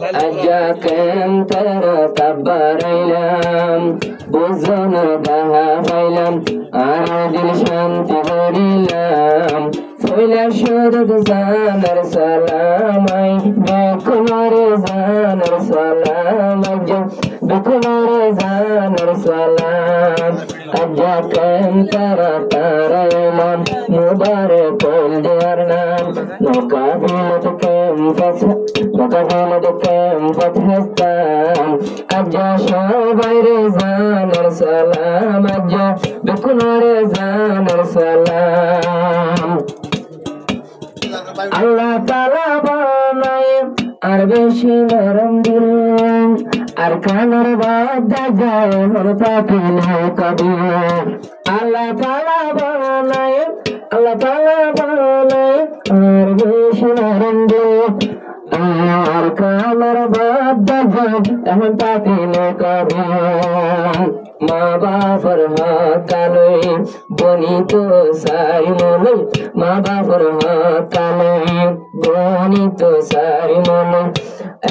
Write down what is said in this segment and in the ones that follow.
أجاكم ترى تباريلام بوزن دها فيلم أراد الشمت غريلام فيلا شدد زانر سلامي بكمار زانر سلام بكمار زانر سلام أجاكم ترى تريلام مبارك الديارنام نقابلتكم فتحستان أجا شوبي رزان السلام أجا بكل رزان السلام الله تعالى باناي أربشي نرم دل أركان رباد جاي مرتاكي له كبير الله تعالى باناي أربشي نرم دل أركان رباد جاي مرتاكي له كبير ما بافرها كالوي بونيتو سايموني ما بافرها كالوي بونيتو سايموني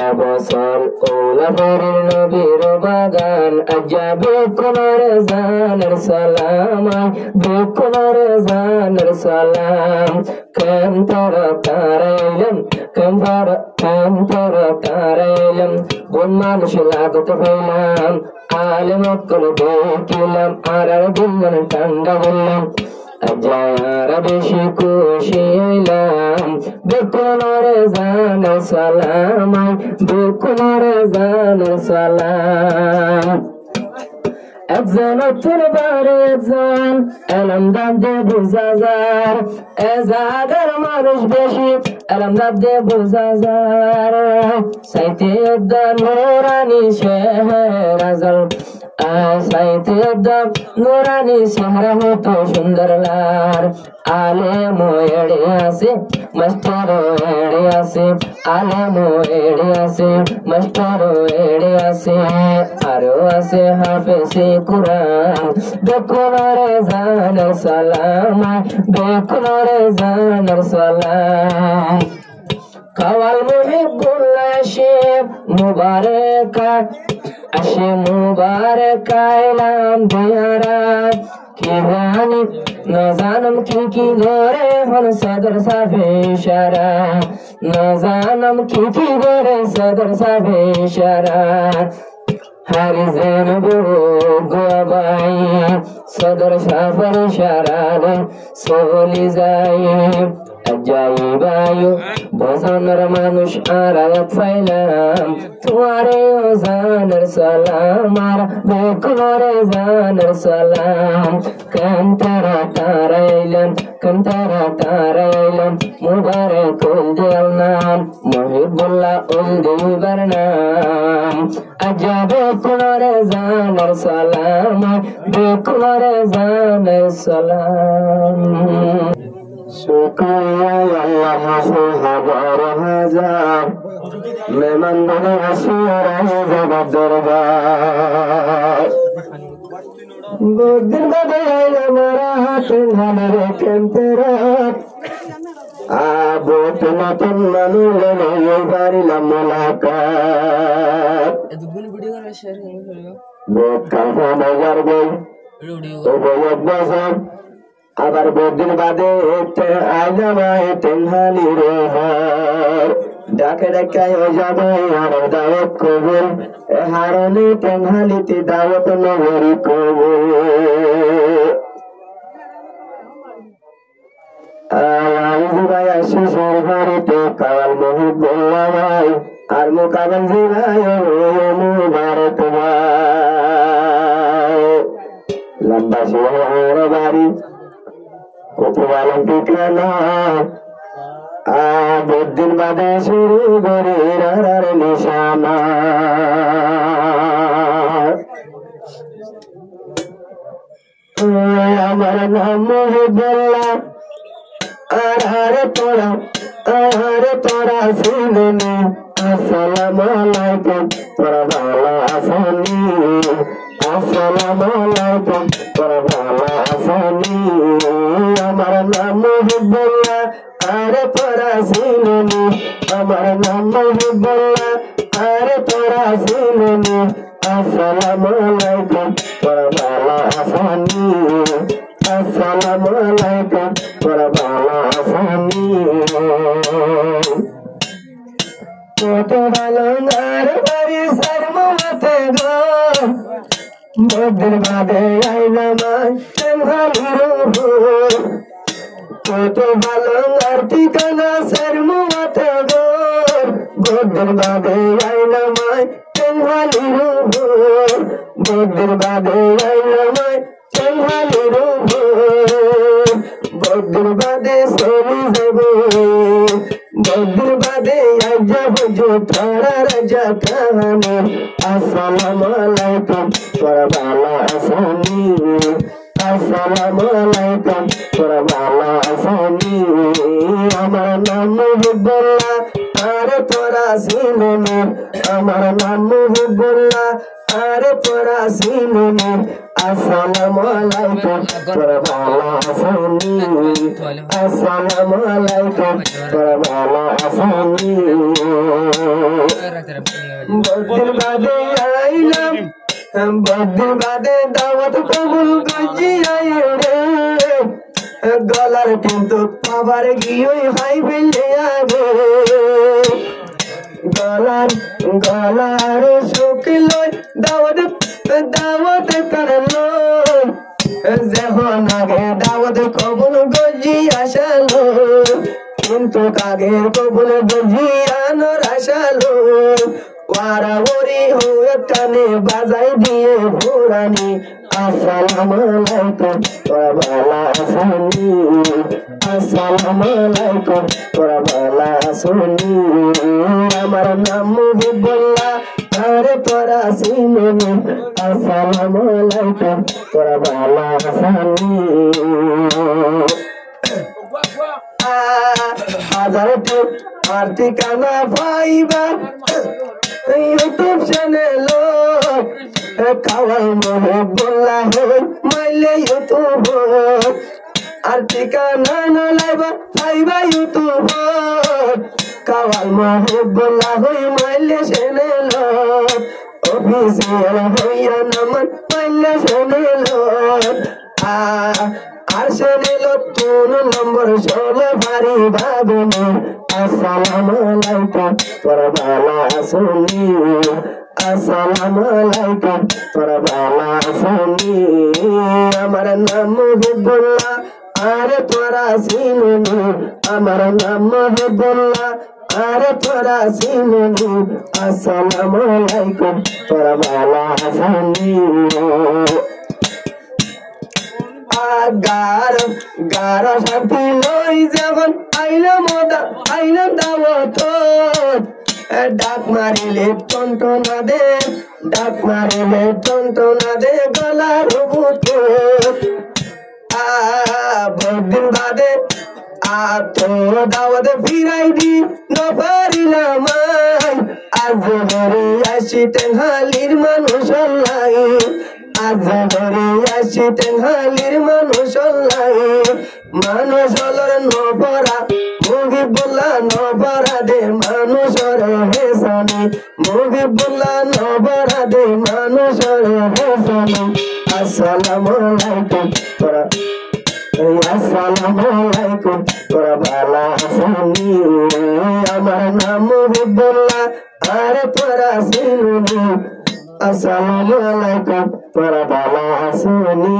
أبصر أولا فرير نبير باغان أجا بكل رزان السلام بكل رزان السلام كم ترى تاريلم كم ترى تاريلم بون مانش لاغت فيلم عالم كل بيكلم عرب من تنغولم أجايا ربشي كوشيلم بكل رزان السلام بكل رزان السلام أجزان التربار أجزان ألم دبد بوزازار أزادر مالش بشي ألم دبد بوزازار سيتي الدم نوراني شهر أزل سيتي الدم نوراني شهر هتو شندرلار आलेमो एड़ियासे मस्टरो एड़ियासे आलेमो एड़ियासे मस्टरो एड़ियासे आरोसे हाफिज़े कुरान बेकुनारे ज़ानर सलाम बेकुनारे ज़ानर सलाम कवल मुहिब्बुल्लाह शेब मुबारका अशे मुबारका इलाम दियारा किरानी नजानम की गोरे हन सदर साफे इशारा नजानम की गोरे सदर साफे इशारा हरी ज़ैन गोबाई सदर साफर इशारा ने सोली जाई अजाइबायु बजानर मानुष आरायत फैलाम तुम्हारे ओजानर सलाम आरा बेकुनारे जानर सलाम कम तरा ताराइलम मुबारक उल नाम मुहिब्बुल्लाह उल बरनाम अजा बेकुनारे जानर सलाम बेकुनारे जानर सलाम शुक्रिया अल्लाह से हजार हजार मेहमान बने आशीर्वाद जब दरबार दिन बदे हमारा हाथ हमारे केंतेरा आबो तुम मनुले ये बारी ला मुलाकात दुगुन वीडियो का शेयर करेगा बहुत काफी मजा गई तो बहुत बसम আবার বহুদিন বাদে আইলামাই টেনহালি রোহার ডাকে ডাকে যাবে আর দাওয়াত কবুল হারনি টেনহালিতে দাওয়াত নগরী কবুল আইজি ভাই আশিসের বাড়িতে কাওয়াল মুহিব্বুল্লাহ ভাই আর মুকাবাল জি ভাই মুবারক ভাই লম্বা শহর বাড়ি কোতোয়ালাম ঠিকানা বহুত দিন বাদে শুরু করে রার নিশানা আমার নাম মুহিবুল্লাহ আরে তোরা শুননি আসসালামু আলাইকুম তোরা ভালো আছেন আসসালামু আলাইকুম তোরা ভালো আছেন আমার নাম মুহিবুল্লাহ আরে তোরা শুননি আমার নাম মুহিবুল্লাহ আরে তোরা চিননি আসসালামু আলাইকুম তোরা ভালো আছেননি আসসালামু আলাইকুম তোরা ভালো আছেননি কত ভালো আর বাড়ি সর্বমতে গো বদ্র বাদে আইলাম কত ভালো আর ঠিকানা সর্বমতে গো বদ্র বাদে আইলাম বদ্র বাদে আইলাম বদ্র বাদে চলি যাব বদ্র বাদে যাব তোরা রাজা কাহানি আসসালামু আলাইকুম তোরা ভালো আছেননি আসসালামু আলাইকুম তোরা ভালো আছেননি আমার নাম মুহিবুল্লাহ আরে তোরা চিননি আমার নাম মুহিবুল্লাহ আরে তোরা চিননি আসসালামু আলাইকুম তোরা ভালো আছেননি আসসালামু আলাইকুম তোরা ভালো আছেননি বদ্র বাদে আইলাম বদ্র বাদে দাওয়াত কবুল গজিয়া রে গলার কিন্তু পাবার গিয়ে হাই ফেলে আগে গলার শুকিল দাওয়াত করলো যখন আগে দাওয়াত কবুল গজিয়া আসালো কিন্তু কাগের কবুল গজিয়ানোর আসালো ওয়ারাওয়ারি হয়ে কানে বাজাই দিয়ে ভোরানি আসসালামু আলাইকুম তোরা ভালো আছেননি আসসালামু আলাইকুম তোরা ভালো আছেননি আমার নাম মুহিবুল্লাহ আরে তোরা চিননি আসসালামু আলাইকুম তোরা ভালো আছেননি হাজারটি আর ঠিকানা পাইবা ইউটিউব চ্যানেল কাওয়াল মুহিবুল্লাহ মাইলে ইউটিউব আর ঠিকানা না লাইবা পাইবা ইউটিউব কাওয়াল মুহিবুল্লাহ মাইলে চ্যানেল অফিসিয়াল হইয়া নামান মাইলে চ্যানেল আর চ্যানেল তোর নম্বর চলে পারি ভাবনি আসসালামু আলাইকুম তোরা ভালো আছেননি আসসালামু আলাইকুম তোরা ভালো আছেননি আমার নাম মুহিবুল্লাহ আরে তোরা চিননি আমার নাম মুহিবুল্লাহ আরে তোরা চিননি আসসালামু আলাইকুম তোরা ভালো আছেননি গার সাথী লই যখন আইলাম দাওয়াত ডাক মারিলে টনটনা দে গলার বুত বহুদিন বাদে তো দাওয়াত ফিরাই দি নপারিলাম আজ ধরে আসি টেঙ্গালির মানুষ লাই আজ ধরে আসি টেঙ্গালির মানুষ লাই মানুষ হলর নপরা মুহিবুল্লাহ নপরা দে মানুষর হেসানি মুহিবুল্লাহ নপরা দে মানুষর হেসানি আসসালামু আলাইকুম তোরা আসসালামু আলাইকুম তোরা ভালো আছেননি আমার নাম মুহিবুল্লাহ আরে তোরা চিননি আসসালামু আলাইকুম তোরা ভালো আছেননি